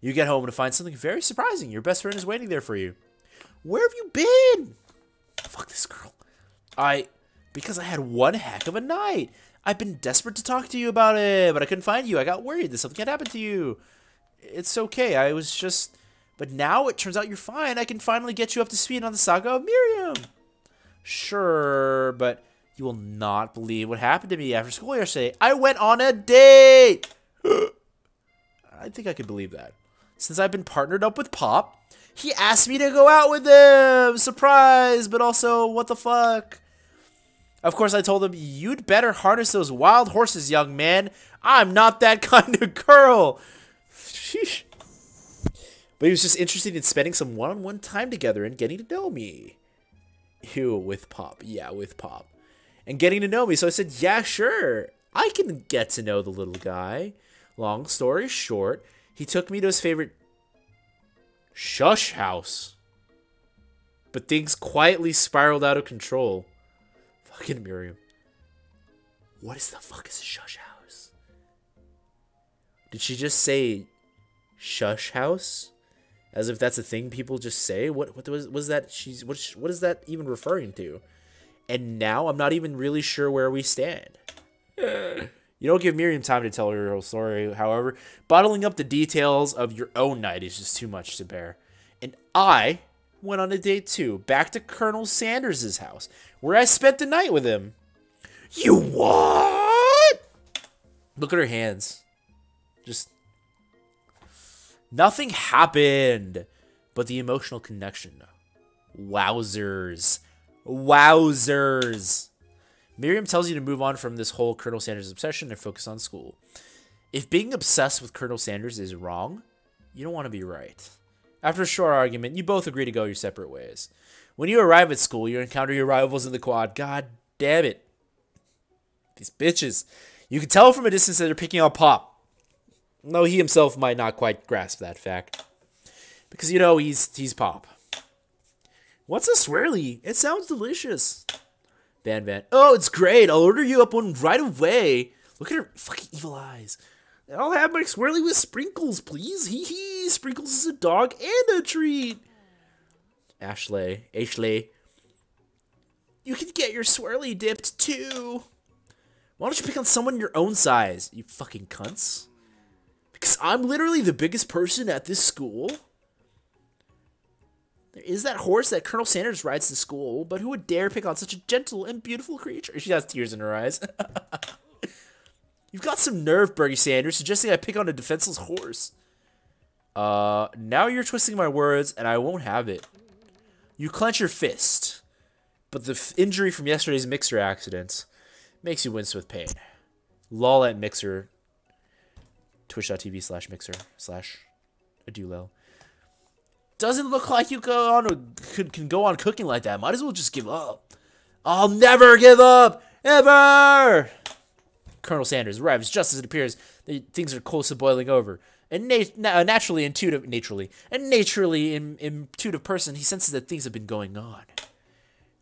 You get home to find something very surprising. Your best friend is waiting there for you. Where have you been? Fuck this girl. Because I had one heck of a night. I've been desperate to talk to you about it, but I couldn't find you. I got worried that something had happened to you. It's okay. I was just... But now it turns out you're fine. I can finally get you up to speed on the saga of Miriam. Sure, but you will not believe what happened to me after school yesterday. I went on a date. I think I could believe that. Since I've been partnered up with Pop, he asked me to go out with him. Surprise, but also, what the fuck? Of course, I told him, you'd better harness those wild horses, young man. I'm not that kind of girl. Sheesh. But he was just interested in spending some one-on-one time together and getting to know me. Ew, with Pop. Yeah, with Pop. And getting to know me. So I said, yeah, sure. I can get to know the little guy. Long story short, he took me to his favorite shush house. But things quietly spiraled out of control. Fucking Miriam. What is the fuck is a shush house? Did she just say shush house? As if that's a thing people just say? What was that? What is that even referring to? And now I'm not even really sure where we stand. You don't give Miriam time to tell her whole story, however. Bottling up the details of your own night is just too much to bear. And I went on a date too, back to Colonel Sanders' house, where I spent the night with him. You what? Look at her hands. Just... Nothing happened, but the emotional connection. Wowzers. Wowzers. Miriam tells you to move on from this whole Colonel Sanders obsession and focus on school. If being obsessed with Colonel Sanders is wrong, you don't want to be right. After a short argument, you both agree to go your separate ways. When you arrive at school, you encounter your rivals in the quad. God damn it. These bitches. You can tell from a distance that they're picking on Pop. Though he himself might not quite grasp that fact. Because, you know, he's Pop. What's a swirly? It sounds delicious. Van. Oh, it's great. I'll order you up one right away. Look at her fucking evil eyes. I'll have my swirly with sprinkles, please. Hee hee. Sprinkles is a dog and a treat. Ashley. You can get your swirly dipped too. Why don't you pick on someone your own size, you fucking cunts? Because I'm literally the biggest person at this school. There is that horse that Colonel Sanders rides to school, but who would dare pick on such a gentle and beautiful creature? She has tears in her eyes. You've got some nerve, Bernie Sanders, suggesting I pick on a defenseless horse. Now you're twisting my words, and I won't have it. You clench your fist, but the injury from yesterday's mixer accident makes you wince with pain. Lol at mixer. Twitch.tv/mixer/adulel. Doesn't look like you can go on cooking like that. Might as well just give up. I'll never give up, ever. Colonel Sanders arrives just as it appears that things are close to boiling over. And naturally intuitive person, he senses that things have been going on.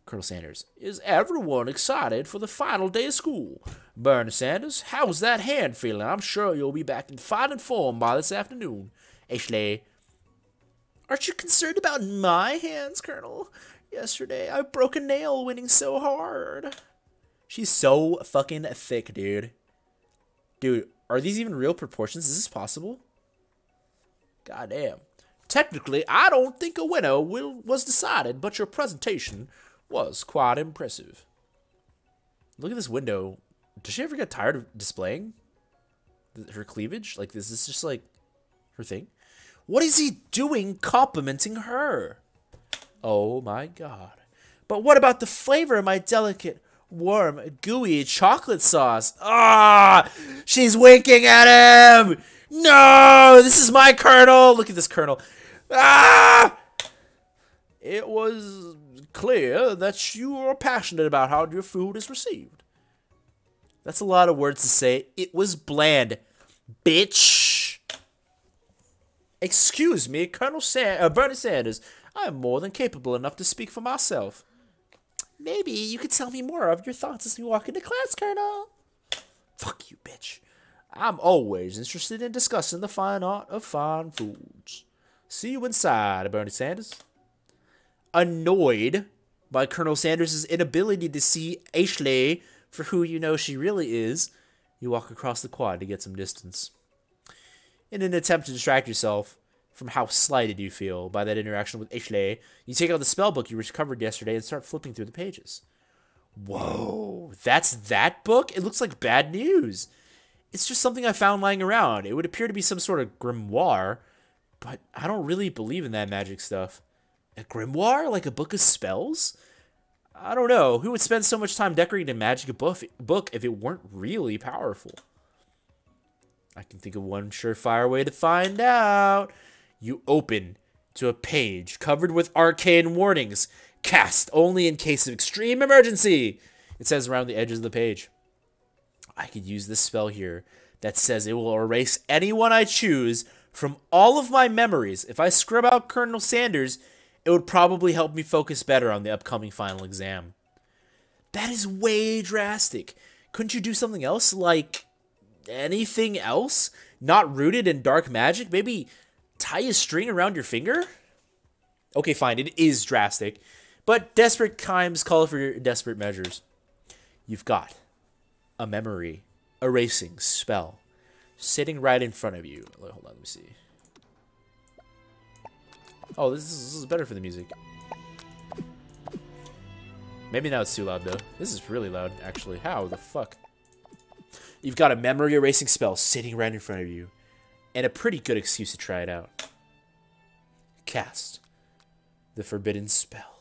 Colonel Sanders, is everyone excited for the final day of school? Bernie Sanders, how's that hand feeling? I'm sure you'll be back in fine form by this afternoon. Ashley, aren't you concerned about my hands, Colonel? Yesterday, I broke a nail winning so hard. She's so fucking thick, dude. Dude, are these even real proportions? Is this possible? Goddamn. Technically, I don't think a winner was decided, but your presentation was quite impressive. Look at this window. Does she ever get tired of displaying her cleavage? Like, is this just like her thing? What is he doing complimenting her? Oh my god. But what about the flavor of my delicate, warm, gooey chocolate sauce? Ah! She's winking at him! No! This is my Colonel! Look at this Colonel. Ah! It was clear that you are passionate about how your food is received. That's a lot of words to say. It was bland. Bitch! Excuse me, Bernie Sanders. I am more than capable enough to speak for myself. Maybe you could tell me more of your thoughts as we walk into class, Colonel. Fuck you, bitch. I'm always interested in discussing the fine art of fine food. See you inside, Bernie Sanders. Annoyed by Colonel Sanders' inability to see Ashley for who you know she really is, you walk across the quad to get some distance. In an attempt to distract yourself from how slighted you feel by that interaction with Ashley, you take out the spell book you recovered yesterday and start flipping through the pages. Whoa, that's that book? It looks like bad news. It's just something I found lying around. It would appear to be some sort of grimoire, but I don't really believe in that magic stuff. A grimoire? Like a book of spells? I don't know. Who would spend so much time decorating a magic book if it weren't really powerful? I can think of one surefire way to find out. You open to a page covered with arcane warnings. Cast only in case of extreme emergency. It says around the edges of the page. I could use this spell here that says it will erase anyone I choose from all of my memories. If I scrub out Colonel Sanders, it would probably help me focus better on the upcoming final exam. That is way drastic. Couldn't you do something else? Like anything else? Not rooted in dark magic? Maybe tie a string around your finger? Okay, fine. It is drastic. But desperate times call for desperate measures. You've got a memory erasing spell sitting right in front of you. Hold on, let me see. Oh, this is better for the music. Maybe now it's too loud, though. This is really loud, actually. How the fuck? You've got a memory erasing spell sitting right in front of you, and a pretty good excuse to try it out. Cast the forbidden spell.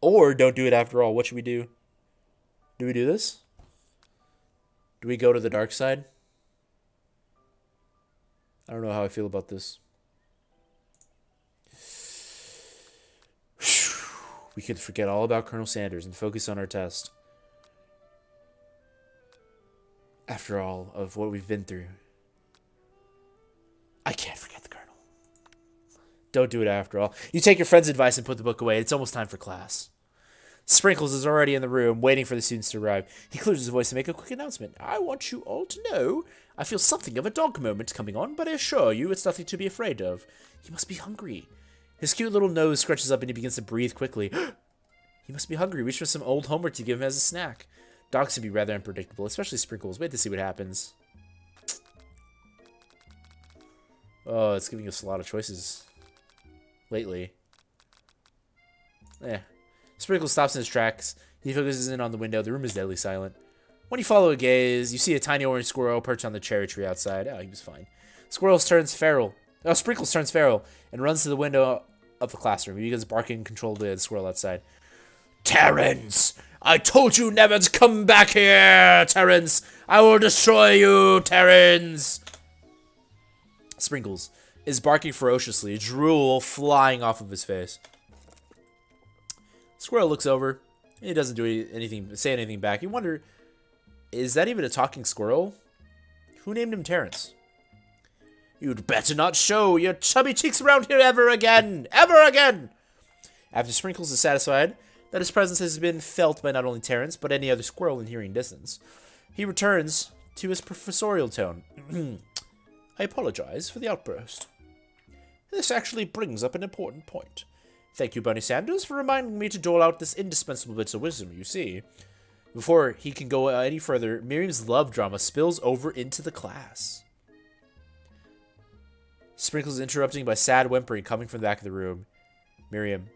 Or don't do it after all. What should we do? Do we do this? Do we go to the dark side? I don't know how I feel about this. We could forget all about Colonel Sanders and focus on our test. After all of what we've been through. I can't forget the Colonel. Don't do it after all. You take your friend's advice and put the book away. It's almost time for class. Sprinkles is already in the room, waiting for the students to arrive. He clears his voice to make a quick announcement. I want you all to know I feel something of a dog moment coming on, but I assure you it's nothing to be afraid of. He must be hungry. His cute little nose scrunches up and he begins to breathe quickly. He must be hungry. Reach for some old homework to give him as a snack. Dogs can be rather unpredictable, especially Sprinkles. Wait to see what happens. Oh, it's giving us a lot of choices lately. Sprinkles stops in his tracks. He focuses in on the window. The room is deadly silent. When you follow a gaze, you see a tiny orange squirrel perched on the cherry tree outside. Oh, he was fine. Sprinkles turns feral and runs to the window of the classroom. He begins barking uncontrollably at the squirrel outside. Terrence! I told you never to come back here, Terrence! I will destroy you, Terrence! Sprinkles is barking ferociously, drool flying off of his face. Squirrel looks over. He doesn't say anything back. You wonder, is that even a talking squirrel? Who named him Terrence? You'd better not show your chubby cheeks around here ever again! Ever again! After Sprinkles is satisfied that his presence has been felt by not only Terrence, but any other squirrel in hearing distance, he returns to his professorial tone. I apologize for the outburst. This actually brings up an important point. Thank you, Bernie Sanders, for reminding me to dole out this indispensable bits of wisdom, you see. Before he can go any further, Miriam's love drama spills over into the class. Sprinkles is interrupting by sad whimpering coming from the back of the room. Miriam.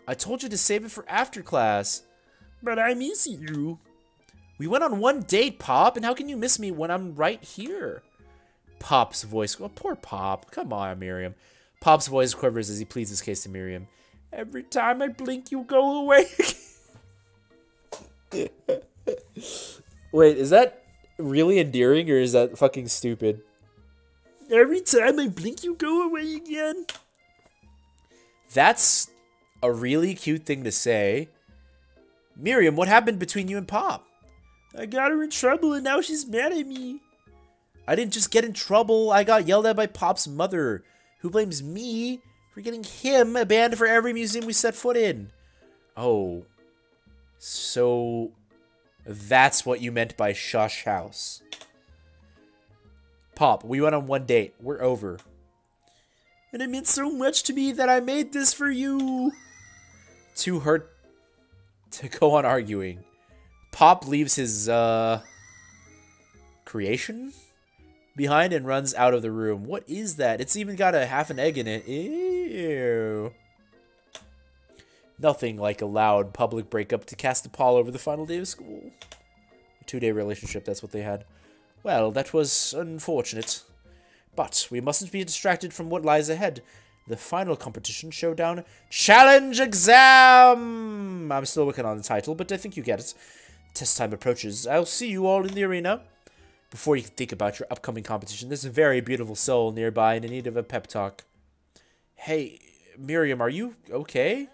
I told you to save it for after class. But I miss you. We went on one date, Pop, and how can you miss me when I'm right here? Pop's voice. Oh, poor Pop. Come on, Miriam. Pop's voice quivers as he pleads his case to Miriam. Every time I blink, you go away. Wait, is that really endearing or is that fucking stupid? Every time I blink, you go away again. That's a really cute thing to say. Miriam, what happened between you and Pop? I got her in trouble and now she's mad at me. I didn't just get in trouble. I got yelled at by Pop's mother, who blames me for getting him banned for every museum we set foot in. Oh. So that's what you meant by shush house. Pop, we went on one date. We're over. And it meant so much to me that I made this for you. Too hurt to go on arguing. Pop leaves his, creation behind and runs out of the room. What is that? It's even got a half an egg in it. Ew. Nothing like a loud public breakup to cast a pall over the final day of school. A 2-day relationship, that's what they had. Well, that was unfortunate. But we mustn't be distracted from what lies ahead. The final competition showdown challenge exam! I'm still working on the title, but I think you get it. Test time approaches. I'll see you all in the arena. Before you can think about your upcoming competition, there's a very beautiful soul nearby in need of a pep talk. Hey, Miriam, are you okay?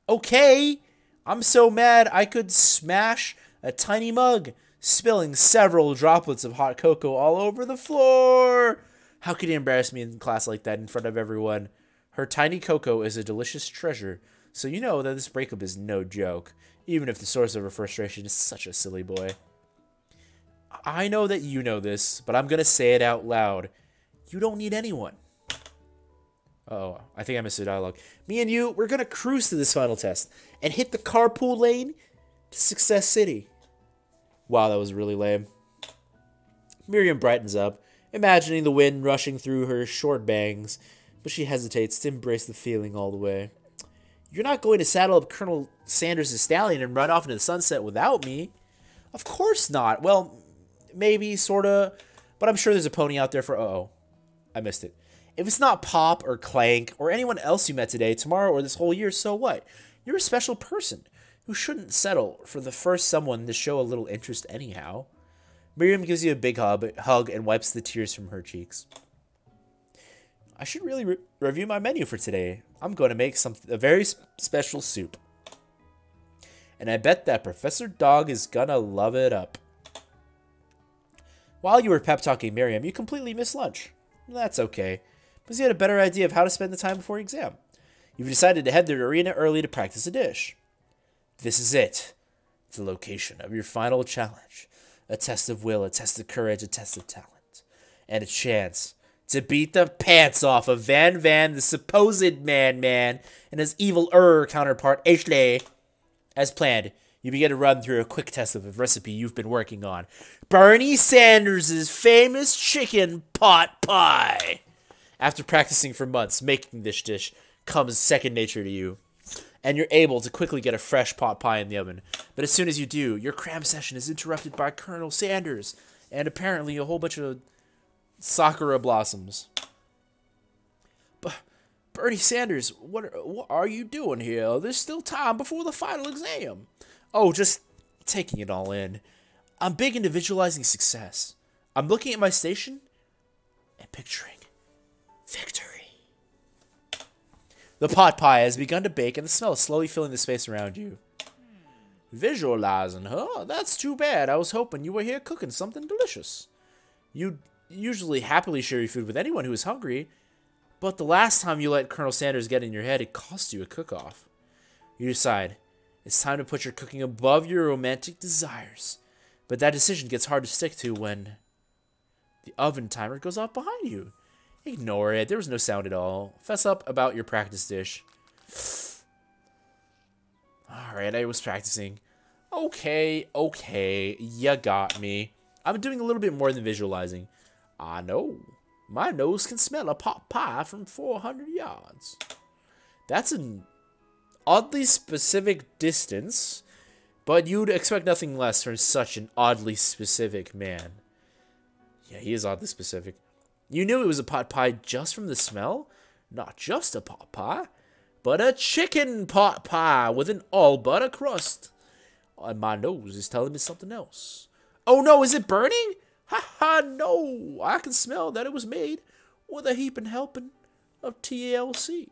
Okay? I'm so mad I could smash a tiny mug, spilling several droplets of hot cocoa all over the floor. How could he embarrass me in class like that in front of everyone? Her tiny cocoa is a delicious treasure, so you know that this breakup is no joke, even if the source of her frustration is such a silly boy. I know that you know this, but I'm going to say it out loud. You don't need anyone. Oh, I think I missed a dialogue. Me and you, we're going to cruise to this final test and hit the carpool lane to Success City. Wow, that was really lame. Miriam brightens up, imagining the wind rushing through her short bangs, but she hesitates to embrace the feeling all the way. You're not going to saddle up Colonel Sanders' stallion and run off into the sunset without me. Of course not. Well, maybe, sorta, but I'm sure there's a pony out there for... Uh-oh, I missed it. If it's not Pop or Clank or anyone else you met today, tomorrow, or this whole year, so what? You're a special person who shouldn't settle for the first someone to show a little interest anyhow. Miriam gives you a big hug and wipes the tears from her cheeks. I should really review my menu for today. I'm going to make a very special soup. And I bet that Professor Dog is gonna love it up. While you were pep-talking Miriam, you completely missed lunch. That's okay, because you had a better idea of how to spend the time before exam. You've decided to head to the arena early to practice a dish. This is it. The location of your final challenge. A test of will, a test of courage, a test of talent. And a chance to beat the pants off of Van, the supposed man, and his evil counterpart, Ashley. As planned, you begin to run through a quick test of a recipe you've been working on. Bernie Sanders' famous chicken pot pie. After practicing for months, making this dish comes second nature to you. And you're able to quickly get a fresh pot pie in the oven. But as soon as you do, your cram session is interrupted by Colonel Sanders and apparently a whole bunch of sakura blossoms. Bernie Sanders, what are you doing here? There's still time before the final exam. Oh, just taking it all in. I'm big into visualizing success. I'm looking at my station and picturing victory. The pot pie has begun to bake, and the smell is slowly filling the space around you. Visualizing, huh? That's too bad. I was hoping you were here cooking something delicious. You usually happily share your food with anyone who is hungry, but the last time you let Colonel Sanders get in your head, it cost you a cook-off. You decide it's time to put your cooking above your romantic desires, but that decision gets hard to stick to when the oven timer goes off behind you. Ignore it. There was no sound at all. Fess up about your practice dish. Alright, I was practicing. Okay, you got me. I'm doing a little bit more than visualizing. I know. My nose can smell a pot pie from 400 yards. That's an oddly specific distance, but you'd expect nothing less from such an oddly specific man. Yeah, he is oddly specific. You knew it was a pot pie just from the smell? Not just a pot pie, but a chicken pot pie with an all-butter crust. And my nose is telling me something else. Oh no, is it burning? Ha ha, no. I can smell that it was made with a heaping helping of TLC.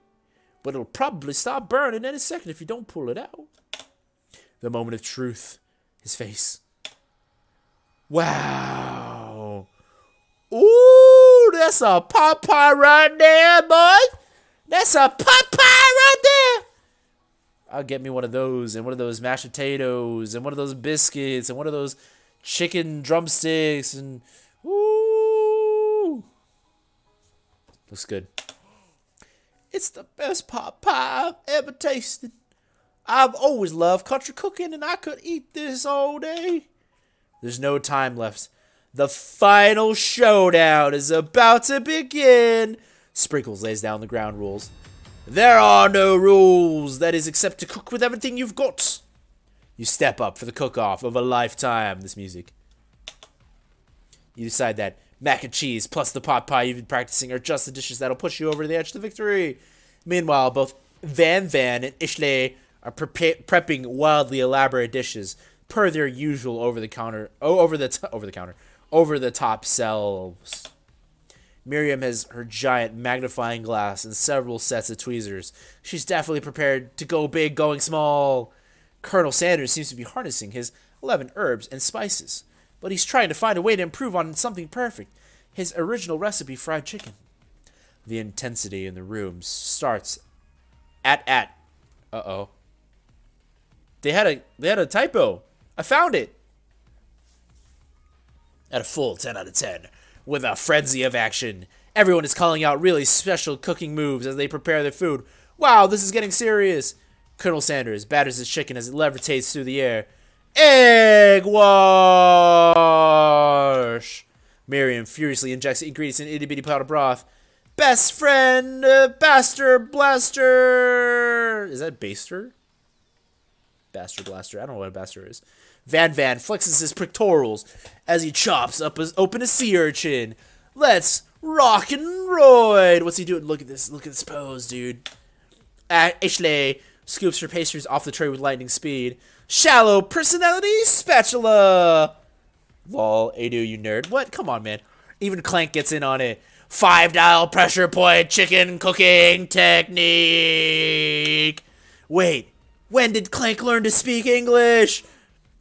But it'll probably stop burning any second if you don't pull it out. The moment of truth. His face. Wow. Ooh, that's a pot pie right there, boy. That's a pot pie right there. I'll get me one of those, and one of those mashed potatoes, and one of those biscuits, and one of those chicken drumsticks, and ooh. Looks good. It's the best pot pie I've ever tasted. I've always loved country cooking, and I could eat this all day. There's no time left. The final showdown is about to begin. Sprinkles lays down the ground rules. There are no rules, that is, except to cook with everything you've got. You step up for the cook-off of a lifetime. This music. You decide that mac and cheese plus the pot pie you've been practicing are just the dishes that'll push you over the edge to victory. Meanwhile, both Van and Ishley are prepping wildly elaborate dishes per their usual over the top selves. Miriam has her giant magnifying glass and several sets of tweezers. She's definitely prepared to go big, going small. Colonel Sanders seems to be harnessing his 11 herbs and spices, but he's trying to find a way to improve on something perfect. His original recipe fried chicken. The intensity in the room starts at. Uh-oh. They had a typo. I found it. At a full 10 out of 10. With a frenzy of action. Everyone is calling out really special cooking moves as they prepare their food. Wow, this is getting serious. Colonel Sanders batters his chicken as it levitates through the air. Egg wash! Miriam furiously injects ingredients in itty-bitty pot of broth. Best friend, Baster Blaster! Is that Baster? Baster Blaster. I don't know what a Baster is. Van flexes his pectorals as he chops open a sea urchin. Let's rock and roid. What's he doing? Look at this. Look at this pose, dude. Ashley scoops her pastries off the tray with lightning speed. Shallow personality spatula. Lol, Adu, you nerd. What? Come on, man. Even Clank gets in on it. 5-dial pressure point chicken cooking technique. Wait, when did Clank learn to speak English?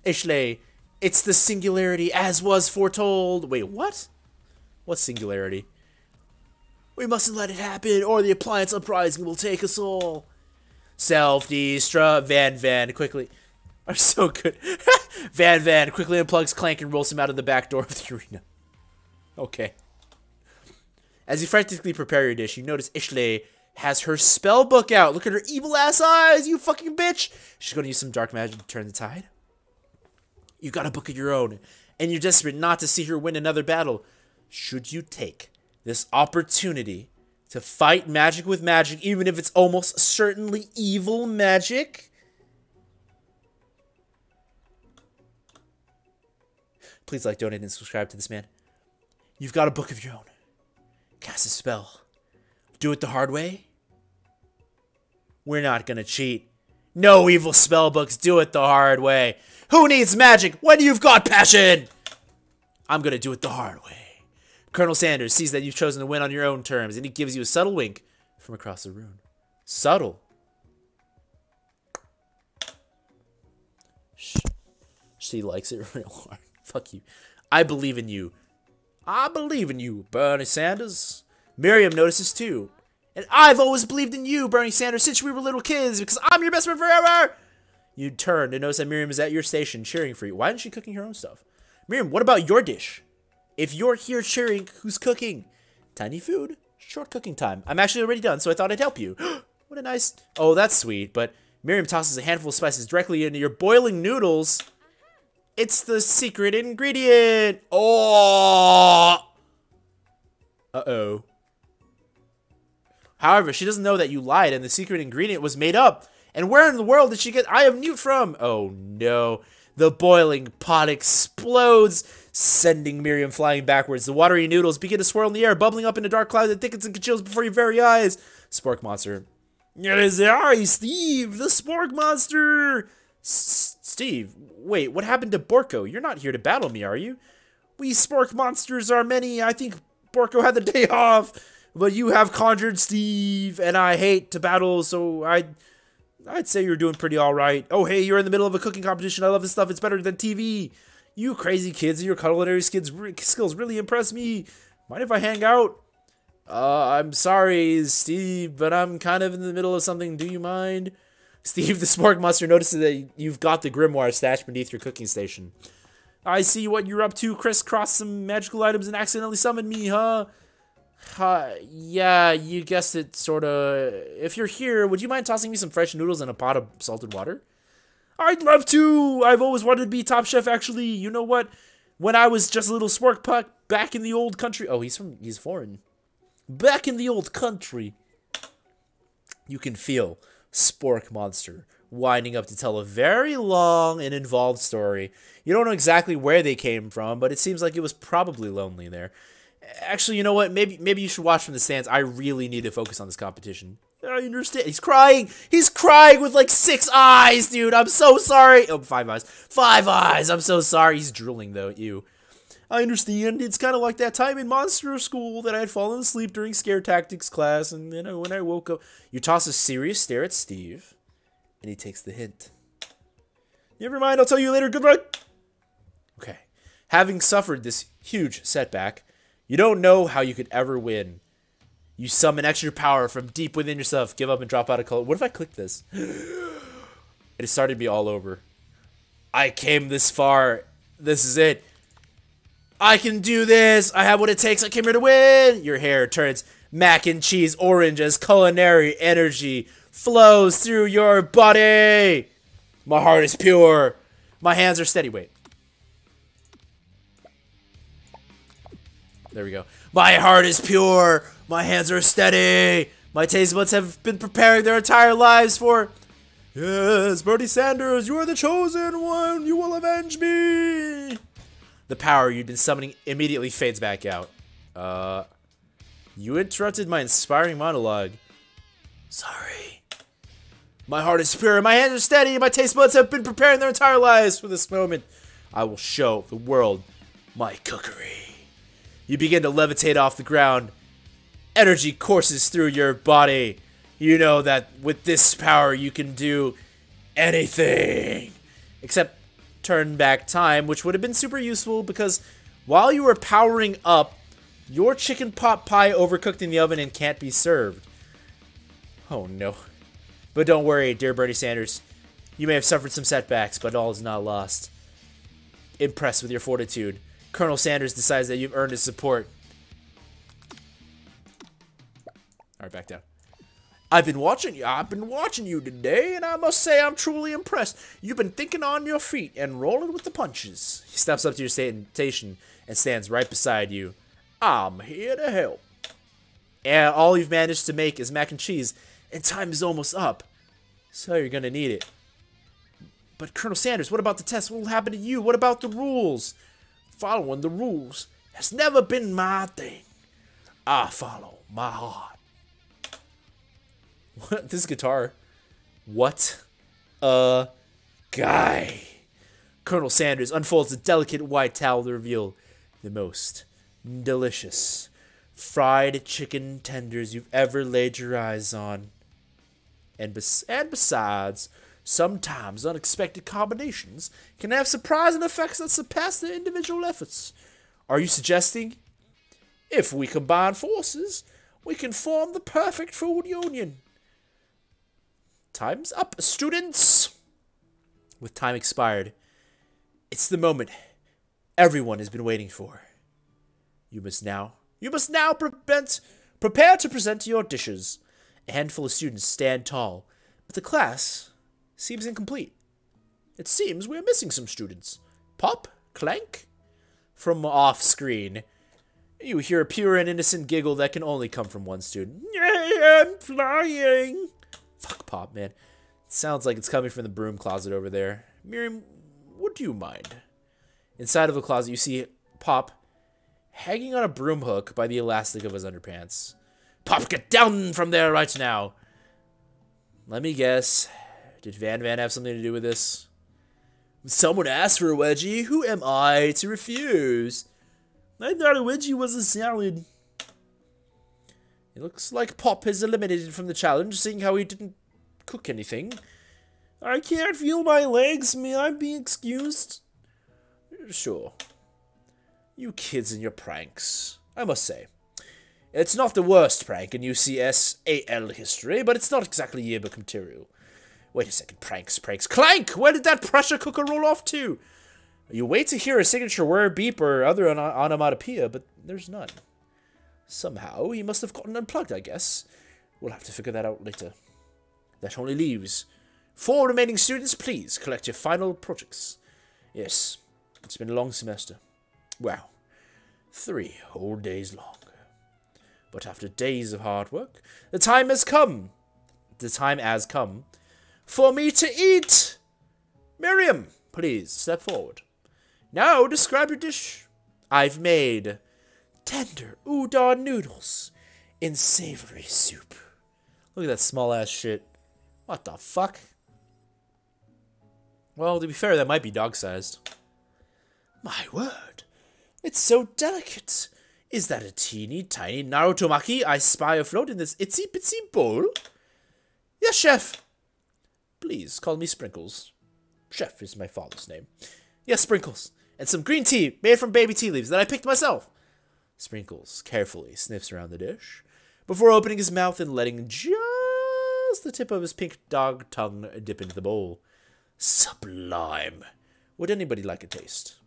Ishley, it's the singularity as was foretold. Wait, what? What singularity? We mustn't let it happen, or the appliance uprising will take us all. Self-destruct. Van quickly. Are so good. Van quickly unplugs Clank and rolls him out of the back door of the arena. Okay. As you frantically prepare your dish, you notice Ishley has her spell book out. Look at her evil ass eyes, you fucking bitch. She's gonna use some dark magic to turn the tide. You got a book of your own, and you're desperate not to see her win another battle. Should you take this opportunity to fight magic with magic, even if it's almost certainly evil magic? Please like, donate, and subscribe to this man. You've got a book of your own. Cast a spell. Do it the hard way? We're not gonna cheat. No evil spell books, do it the hard way. Who needs magic when you've got passion? I'm gonna do it the hard way. Colonel Sanders sees that you've chosen to win on your own terms, and he gives you a subtle wink from across the room. Subtle. She likes it real hard. Fuck you. I believe in you. I believe in you, Bernie Sanders. Miriam notices too. And I've always believed in you, Bernie Sanders, since we were little kids, because I'm your best friend forever! You turn to notice that Miriam is at your station cheering for you. Why isn't she cooking her own stuff? Miriam, what about your dish? If you're here cheering, who's cooking? Tiny food. Short cooking time. I'm actually already done, so I thought I'd help you. What a nice... Oh, that's sweet, but Miriam tosses a handful of spices directly into your boiling noodles. It's the secret ingredient. Oh! Uh-oh. However, she doesn't know that you lied and the secret ingredient was made up. And where in the world did she get Eye of Newt from? Oh no. The boiling pot explodes, sending Miriam flying backwards. The watery noodles begin to swirl in the air, bubbling up in a dark cloud that thickens and congeals before your very eyes. Spork monster. It is I, Steve, the Spork monster. Steve, wait, what happened to Borko? You're not here to battle me, are you? We Spork monsters are many. I think Borko had the day off. But you have conjured Steve, and I hate to battle, so I'd say you're doing pretty alright. Oh, hey, you're in the middle of a cooking competition. I love this stuff. It's better than TV. You crazy kids and your culinary skills really impress me. Mind if I hang out? I'm sorry, Steve, but I'm kind of in the middle of something. Do you mind? Steve, the Spork Monster, notices that you've got the grimoire stashed beneath your cooking station. I see what you're up to. Crisscross some magical items and accidentally summon me, huh? Yeah, you guessed it, sorta. If you're here, would you mind tossing me some fresh noodles in a pot of salted water? I'd love to! I've always wanted to be top chef, actually. You know what? When I was just a little spork puck back in the old country. Oh, he's foreign. Back in the old country. You can feel Spork Monster winding up to tell a very long and involved story. You don't know exactly where they came from, but it seems like it was probably lonely there. Actually, you know what? Maybe you should watch from the stands. I really need to focus on this competition. I understand. He's crying. He's crying with like 6 eyes, dude. I'm so sorry. Oh, 5 eyes. 5 eyes. I'm so sorry. He's drooling, though. Ew. I understand. It's kind of like that time in monster school that I had fallen asleep during scare tactics class, and then when I woke up, you toss a serious stare at Steve, and he takes the hint. Never mind. I'll tell you later. Good luck. Okay. Having suffered this huge setback, you don't know how you could ever win. You summon extra power from deep within yourself. Give up and drop out of color. What if I click this? It started to be all over. I came this far. This is it. I can do this. I have what it takes. I came here to win. Your hair turns mac and cheese orange as culinary energy flows through your body. My heart is pure. My hands are steady. Wait. There we go. My heart is pure. My hands are steady. My taste buds have been preparing their entire lives for... Yes, Bernie Sanders, you are the chosen one. You will avenge me. The power you'd been summoning immediately fades back out. You interrupted my inspiring monologue. Sorry. My heart is pure. My hands are steady. My taste buds have been preparing their entire lives for this moment. I will show the world my cookery. You begin to levitate off the ground. Energy courses through your body. You know that with this power you can do anything. Except turn back time, which would have been super useful because while you were powering up, your chicken pot pie overcooked in the oven and can't be served. Oh no. But don't worry, dear Bernie Sanders. You may have suffered some setbacks, but all is not lost. Impressed with your fortitude, Colonel Sanders decides that you've earned his support. Alright, back down. I've been watching you today, and I must say I'm truly impressed. You've been thinking on your feet and rolling with the punches. He steps up to your station and stands right beside you. I'm here to help. And all you've managed to make is mac and cheese, and time is almost up. So you're gonna need it. But Colonel Sanders, what about the test? What will happen to you? What about the rules? Following the rules has never been my thing. I follow my heart. What? This guitar. What a guy. Colonel Sanders unfolds a delicate white towel to reveal the most delicious fried chicken tenders you've ever laid your eyes on. And besides, sometimes unexpected combinations can have surprising effects that surpass their individual efforts. Are you suggesting, if we combine forces, we can form the perfect food union? Time's up, students! With time expired, it's the moment everyone has been waiting for. You must now prepare to present your dishes. A handful of students stand tall, but the class seems incomplete. It seems we're missing some students. Pop? Clank? From off-screen, you hear a pure and innocent giggle that can only come from one student. I'm flying! Fuck Pop, man. It sounds like it's coming from the broom closet over there. Miriam, would you mind? Inside of the closet, you see Pop hanging on a broom hook by the elastic of his underpants. Pop, get down from there right now! Let me guess. Did Van have something to do with this? Someone asked for a wedgie. Who am I to refuse? I thought a wedgie was a salad. It looks like Pop is eliminated from the challenge, seeing how he didn't cook anything. I can't feel my legs. May I be excused? Sure. You kids and your pranks. I must say, it's not the worst prank in UCSAL history, but it's not exactly yearbook material. Wait a second, pranks. Clank! Where did that pressure cooker roll off to? You wait to hear a signature word beep or other onomatopoeia, but there's none. Somehow, he must have gotten unplugged, I guess. We'll have to figure that out later. That only leaves 4 remaining students. Please collect your final projects. Yes, it's been a long semester. Wow, 3 whole days long. But after days of hard work, the time has come. The time has come for me to eat. Miriam, please step forward. Now describe your dish. I've made tender udon noodles in savory soup. Look at that small ass shit. What the fuck? Well, to be fair, that might be dog-sized. My word, it's so delicate. Is that a teeny tiny Narutomaki I spy afloat in this itsy bitsy bowl? Yes, chef. Please call me Sprinkles. Chef is my father's name. Yes, Sprinkles. And some green tea made from baby tea leaves that I picked myself. Sprinkles carefully sniffs around the dish before opening his mouth and letting just the tip of his pink dog tongue dip into the bowl. Sublime. Would anybody like a taste?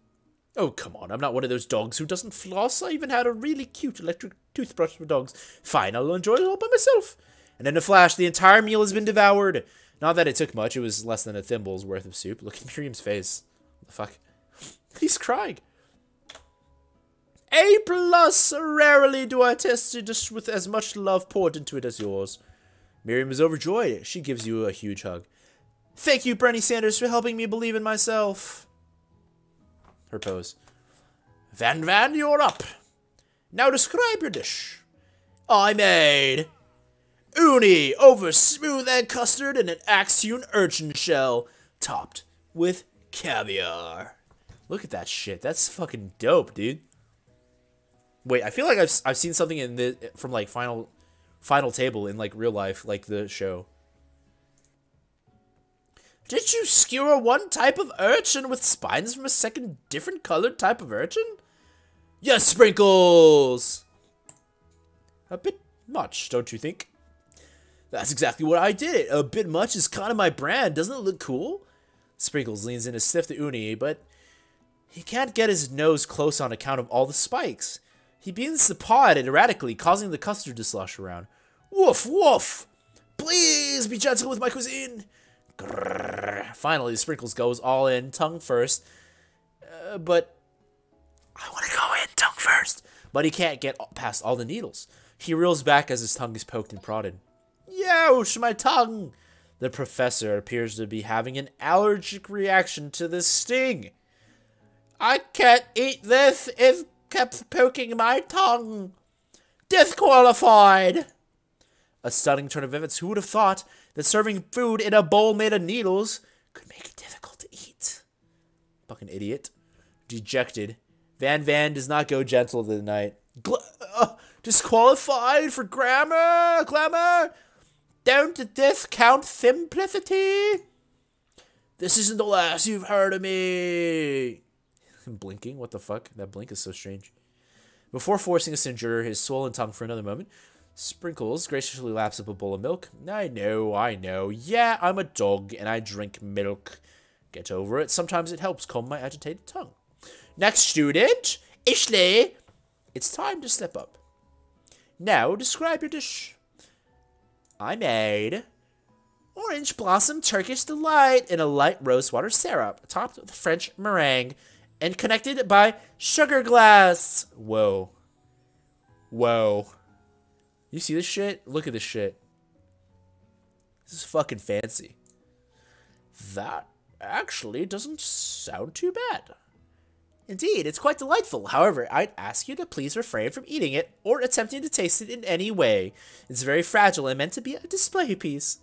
Oh, come on, I'm not one of those dogs who doesn't floss. I even had a really cute electric toothbrush for dogs. Fine, I'll enjoy it all by myself. And in a flash, the entire meal has been devoured. Not that it took much, it was less than a thimble's worth of soup. Look at Miriam's face. What the fuck? He's crying. A+, rarely do I test a dish with as much love poured into it as yours. Miriam is overjoyed. She gives you a huge hug. Thank you, Bernie Sanders, for helping me believe in myself. Her pose. Van, you're up. Now describe your dish. I made uni over smooth egg custard and an axe-hewn urchin shell, topped with caviar. Look at that shit. That's fucking dope, dude. Wait, I feel like I've seen something in the from like Final Table in like real life, like the show. Did you skewer one type of urchin with spines from a second different colored type of urchin? Yes, Sprinkles! A bit much, don't you think? That's exactly what I did. A bit much is kind of my brand. Doesn't it look cool? Sprinkles leans in to sniff the uni, but he can't get his nose close on account of all the spikes. He begins to paw at it erratically, causing the custard to slosh around. Woof, woof! Please be gentle with my cuisine! Grrr. Finally, Sprinkles goes all in, tongue first. But I want to go in, tongue first. But he can't get past all the needles. He reels back as his tongue is poked and prodded. Youch, my tongue! The professor appears to be having an allergic reaction to this sting. I can't eat this. It kept poking my tongue. Disqualified! A stunning turn of events. Who would have thought that serving food in a bowl made of needles could make it difficult to eat? Fucking idiot. Dejected, Van does not go gentle the night. Disqualified for glamour? Don't discount simplicity? This isn't the last you've heard of me. Blinking? What the fuck? That blink is so strange. Before forcing us to endure his swollen tongue for another moment, Sprinkles graciously laps up a bowl of milk. I know. Yeah, I'm a dog, and I drink milk. Get over it. Sometimes it helps calm my agitated tongue. Next student, Ashley. It's time to step up. Now, describe your dish. I made orange blossom Turkish delight in a light rosewater syrup, topped with French meringue, and connected by sugar glass. Whoa. You see this shit? Look at this shit. This is fucking fancy. That actually doesn't sound too bad. Indeed, it's quite delightful. However, I'd ask you to please refrain from eating it or attempting to taste it in any way. It's very fragile and meant to be a display piece.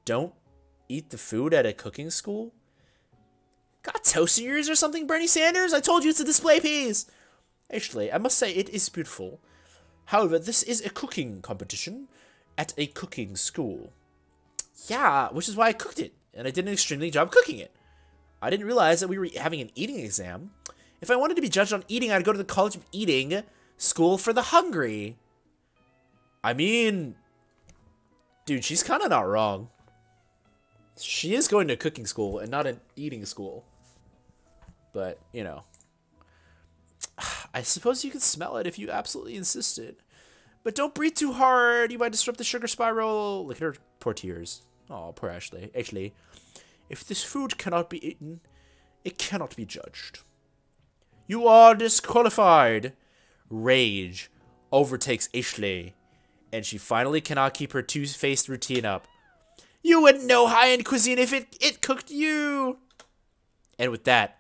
Don't eat the food at a cooking school? Got toast in your ears or something, Bernie Sanders? I told you it's a display piece. Actually, I must say it is beautiful. However, this is a cooking competition at a cooking school. Yeah, which is why I cooked it, and I did an extremely good job cooking it. I didn't realize that we were having an eating exam. If I wanted to be judged on eating, I'd go to the College of Eating School for the Hungry. I mean, dude, she's kind of not wrong. She is going to cooking school and not an eating school. But, you know. I suppose you could smell it if you absolutely insisted. But don't breathe too hard. You might disrupt the sugar spiral. Look at her poor tears. Oh, poor Ashley. Ashley, if this food cannot be eaten, it cannot be judged. You are disqualified. Rage overtakes Ashley, and she finally cannot keep her two-faced routine up. You wouldn't know high-end cuisine if it cooked you. And with that,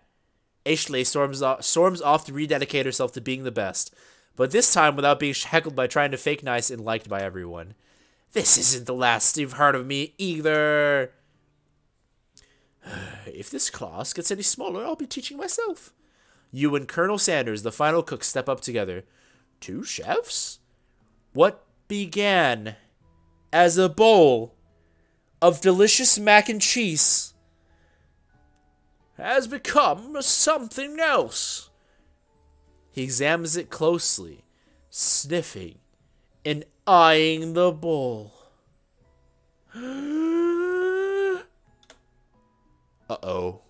Ashley storms off to rededicate herself to being the best, but this time without being heckled by trying to fake nice and liked by everyone. This isn't the last you've heard of me either. If this class gets any smaller, I'll be teaching myself. You and Colonel Sanders, the final cook, step up together. 2 chefs? What began as a bowl of delicious mac and cheese has become something else. He examines it closely, sniffing and eyeing the bowl. Uh-oh.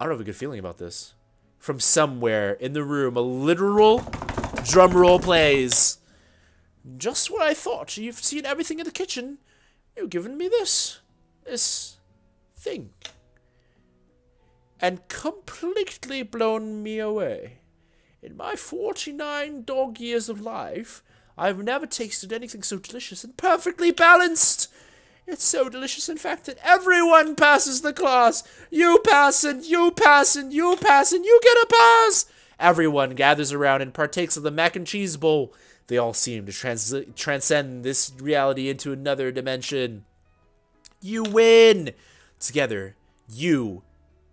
I don't have a good feeling about this. From somewhere in the room, a literal drumroll plays. Just what I thought. You've seen everything in the kitchen. You've given me this thing. And completely blown me away. In my 49 dog years of life, I've never tasted anything so delicious and perfectly balanced. It's so delicious, in fact, that everyone passes the class. You pass, and you pass, and you pass, and you get a pass. Everyone gathers around and partakes of the mac and cheese bowl. They all seem to transcend this reality into another dimension. You win! Together, you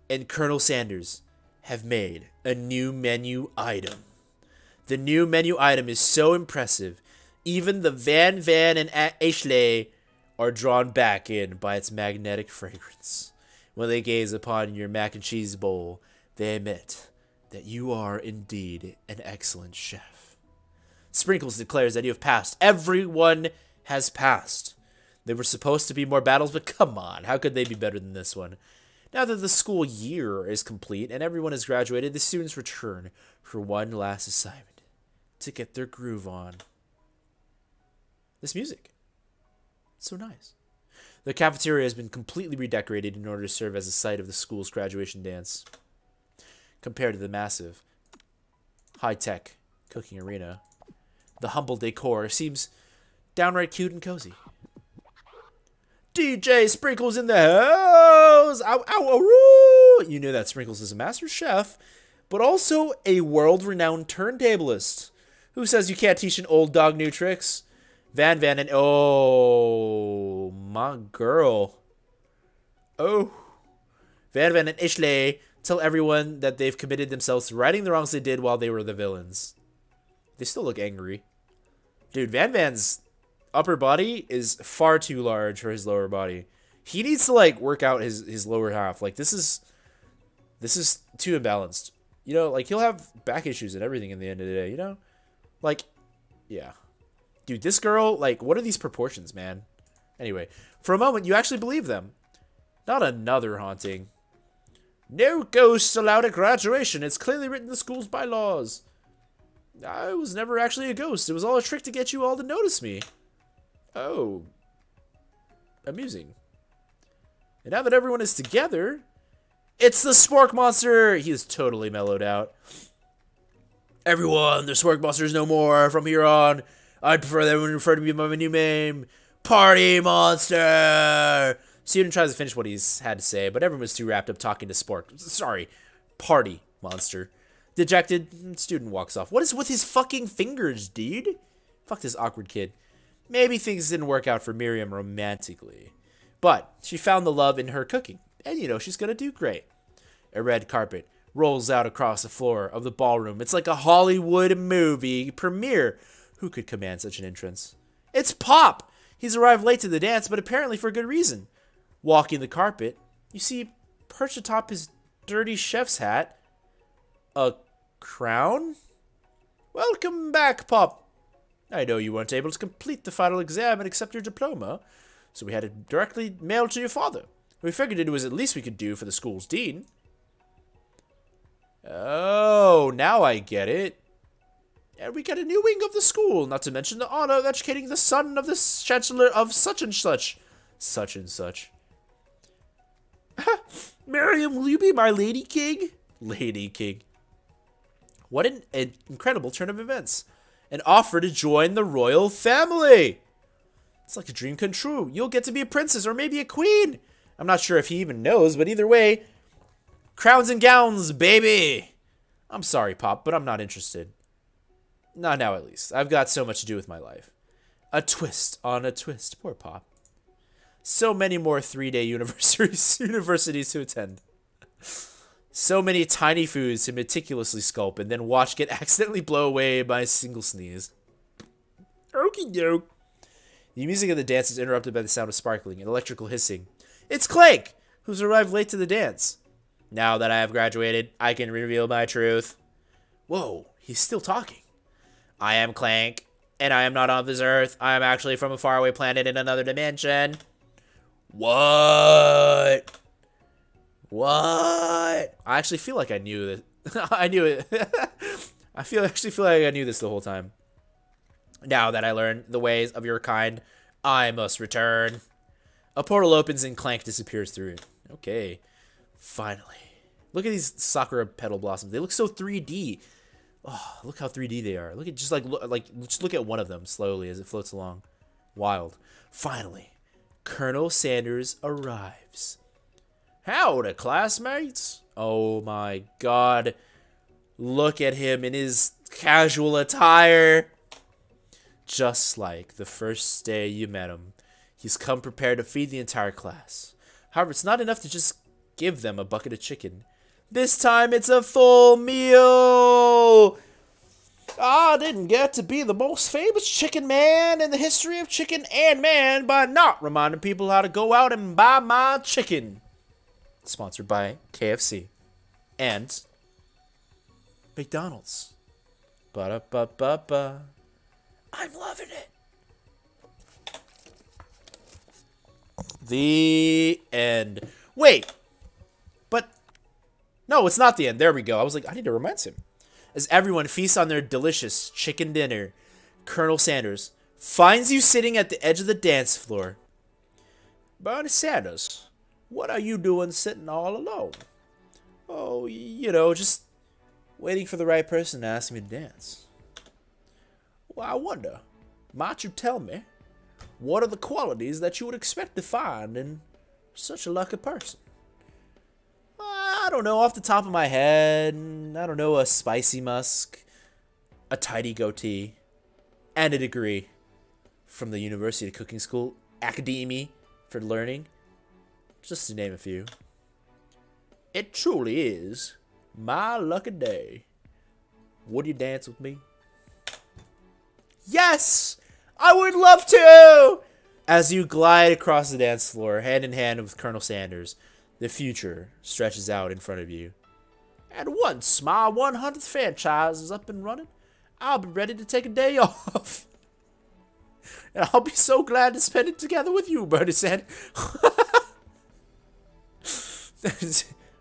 and Colonel Sanders have made a new menu item. The new menu item is so impressive, even the Van and Ashley are drawn back in by its magnetic fragrance. When they gaze upon your mac and cheese bowl, they admit that you are indeed an excellent chef. Sprinkles declares that you have passed. Everyone has passed. There were supposed to be more battles, but come on, how could they be better than this one? Now that the school year is complete and everyone has graduated, the students return for one last assignment, to get their groove on. This music. It's so nice. The cafeteria has been completely redecorated in order to serve as a site of the school's graduation dance. Compared to the massive, high-tech cooking arena, the humble decor seems downright cute and cozy. DJ Sprinkles in the house! Ow, ow, ow, you know that Sprinkles is a master chef, but also a world-renowned turntablist. Who says you can't teach an old dog new tricks? Van and oh, my girl. Oh. Van and Ashley tell everyone that they've committed themselves to righting the wrongs they did while they were the villains. They still look angry. Dude, Van's upper body is far too large for his lower body. He needs to, like, work out his lower half. Like, this is too imbalanced. You know, like, he'll have back issues and everything in the end of the day, you know? Like, yeah. Dude, this girl, like, what are these proportions, man? Anyway, for a moment, you actually believe them. Not another haunting. No ghosts allowed at graduation. It's clearly written in the school's bylaws. I was never actually a ghost. It was all a trick to get you all to notice me. Oh. Amusing. And now that everyone is together, it's the Spork Monster! He is totally mellowed out. Everyone, the Spork Monster is no more from here on. I'd prefer that everyone refer to me by my new name, Party Monster! Student tries to finish what he's had to say, but everyone was too wrapped up talking to Spork. Sorry, Party Monster. Dejected, student walks off. What is with his fucking fingers, dude? Fuck this awkward kid. Maybe things didn't work out for Miriam romantically, but she found the love in her cooking, and you know she's gonna do great. A red carpet rolls out across the floor of the ballroom. It's like a Hollywood movie premiere. Who could command such an entrance? It's Pop! He's arrived late to the dance, but apparently for good reason. Walking the carpet, you see perched atop his dirty chef's hat, a crown? Welcome back, Pop. I know you weren't able to complete the final exam and accept your diploma, so we had it directly mailed to your father. We figured it was the least we could do for the school's dean. Oh, now I get it. And we get a new wing of the school, not to mention the honor of educating the son of the chancellor of such and such. Such and such. Miriam, will you be my lady king? Lady king. What an incredible turn of events. An offer to join the royal family. It's like a dream come true. You'll get to be a princess or maybe a queen. I'm not sure if he even knows, but either way, crowns and gowns, baby. I'm sorry, Pop, but I'm not interested. Not now, at least. I've got so much to do with my life. A twist on a twist. Poor Pop. So many more 3-day universities to attend. So many tiny foods to meticulously sculpt and then watch get accidentally blow away by a single sneeze. Okie doke. The music of the dance is interrupted by the sound of sparkling and electrical hissing. It's Clank, who's arrived late to the dance. Now that I have graduated, I can reveal my truth. Whoa, he's still talking. I am Clank, and I am not on this earth. I am actually from a faraway planet in another dimension. What? What? I actually feel like I knew this. I knew it. I actually feel like I knew this the whole time. Now that I learned the ways of your kind, I must return. A portal opens and Clank disappears through it. Okay. Finally. Look at these sakura petal blossoms. They look so 3D. Oh, look how 3D they are. Look at just just look at one of them slowly as it floats along. Wild. Finally, Colonel Sanders arrives. Howdy, classmates. Oh my god. Look at him in his casual attire. Just like the first day you met him, he's come prepared to feed the entire class. However, it's not enough to just give them a bucket of chicken. This time it's a full meal! I didn't get to be the most famous chicken man in the history of chicken and man by not reminding people how to go out and buy my chicken. Sponsored by KFC and McDonald's. Ba-da-ba-ba-ba. I'm loving it. The end. Wait. But, no, it's not the end. There we go. I was like, I need to romance him. As everyone feasts on their delicious chicken dinner, Colonel Sanders finds you sitting at the edge of the dance floor. Bernie Sanders, what are you doing sitting all alone? Oh, you know, just waiting for the right person to ask me to dance. Well, I wonder, might you tell me, what are the qualities that you would expect to find in such a lucky person? I don't know, off the top of my head, I don't know, a spicy musk, a tidy goatee, and a degree from the University Cooking School Academy for learning, just to name a few. It truly is my lucky day. Would you dance with me? Yes! I would love to! As you glide across the dance floor, hand in hand with Colonel Sanders, the future stretches out in front of you. And once my 100th franchise is up and running, I'll be ready to take a day off. And I'll be so glad to spend it together with you, Bernie Sanders.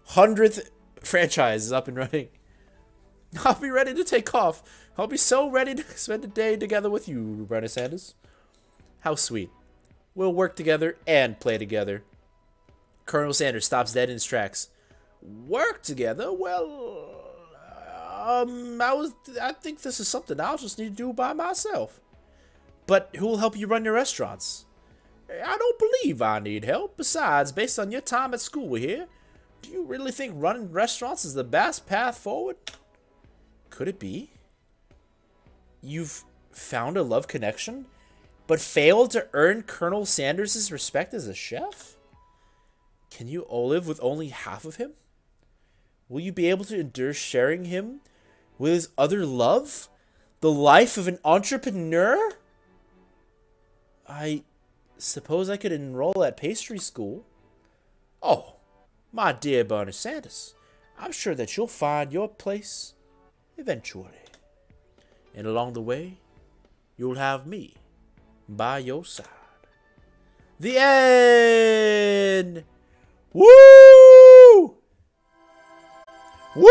100th franchise is up and running. I'll be ready to take off. I'll be so ready to spend a day together with you, Bernie Sanders. How sweet. We'll work together and play together. Colonel Sanders stops dead in his tracks. Work together? Well, I think this is something I'll just need to do by myself. But who will help you run your restaurants? I don't believe I need help. Besides, based on your time at school here, do you really think running restaurants is the best path forward? Could it be? You've found a love connection, but failed to earn Colonel Sanders' respect as a chef? Can you live with only half of him? Will you be able to endure sharing him with his other love? The life of an entrepreneur? I suppose I could enroll at pastry school. Oh, my dear Bernie Sanders, I'm sure that you'll find your place eventually. And along the way, you'll have me by your side. The end! Woo! Woo!